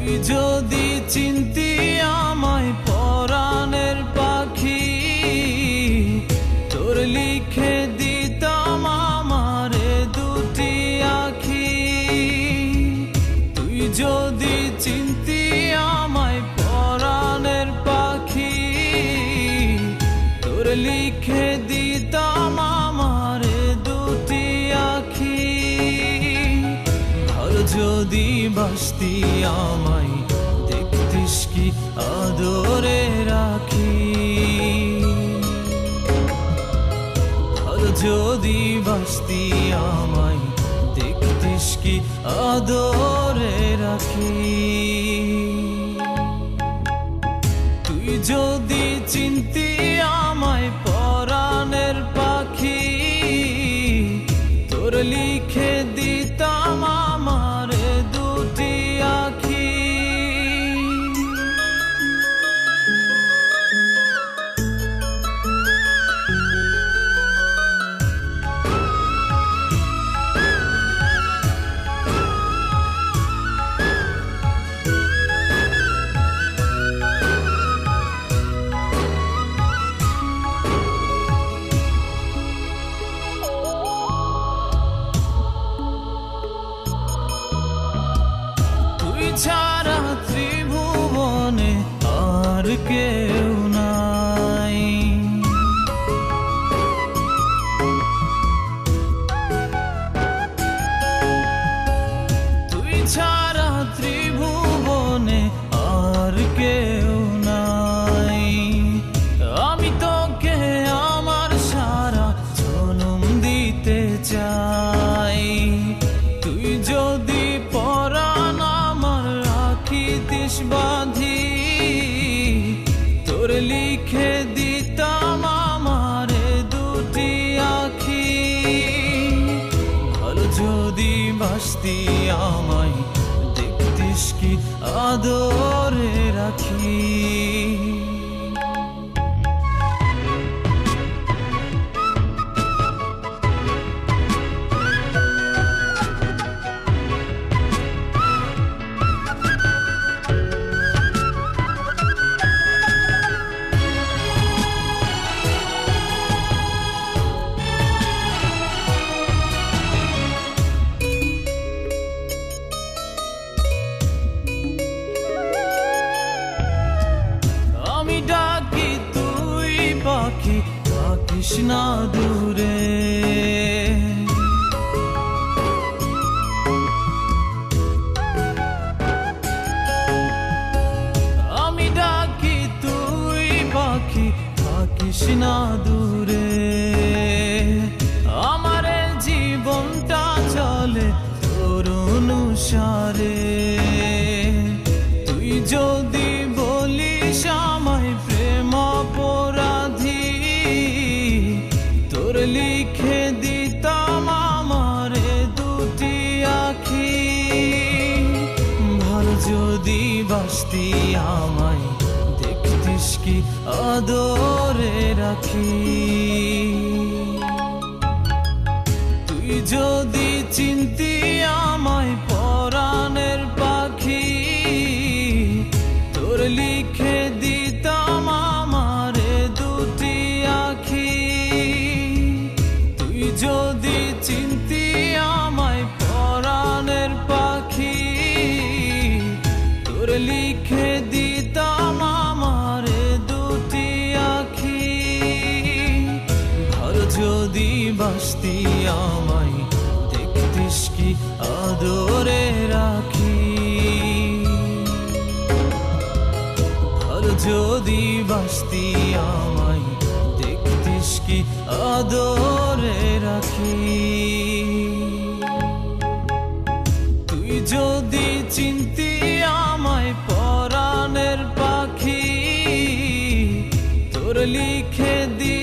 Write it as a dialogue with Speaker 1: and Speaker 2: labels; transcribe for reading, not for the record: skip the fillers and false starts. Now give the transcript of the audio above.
Speaker 1: তুই যদি চিনতি আমায় পরাণের পাখি, তোর লিখে দিতাম আমারে দুটি আখি। তুই যদি চিনতি আমায় পরাণের পাখি, তোর লিখে দিতাম আমারে দুটি আখি। ভালো যদি বাসতি আমায় দেখতিস কি আদরে রাখি। ভালো যদি বাসতি আমায় দেখতিস কি আদরে রাখি। তুই যদি চিনতি আমায় পরাণের পাখি, তোর লিখে দিতাম আমারে দুটি আখি। ছাড়া ত্রিভুবনে আর কেউ নাই। তুই ছাড়া ত্রিভুবনে আর কেউ নাই। আমি তোকে আমার সারা জনম দিতে চাই। তুই যদি পরাণ রাখিতিস বাঁধি, তোর লিখে দিতাম আমারে দুটি আখি। ভালো যদি বাসতি আমায় দেখতিস কি আদরে রাখি। আমি ডাকি তুই পাখি থাকিস না দূরে। আমি ডাকি তুই পাখি থাকিস না দূরে। আমার জীবনটা চলে তোর অনুসারে। তুই যদি বলিস আমায় প্রেম অপরাধী, তোর লিখে দিতাম আমারে দুটি আখি। ভালো যদি বাসতি আমায় দেখতিস কি আদরে রাখি। তুই যদি চিনতি আমায় পরাণের পাখি, তোর লিখে দিতাম আমারে দুটি আখি। তুই যদি চিনতি আমায় পরাণের পাখি, তোর লিখে দিতাম আমারে দুটি আখি। ভালো যদি বাসতি আমায় দেখতিস কি আদরে রাখি। ভালো যদি বাসতি আমায় দেখতিস কি আদরে রাখি। তুই যদি চিনতি আমায় পরাণের পাখি, তোর লিখে দি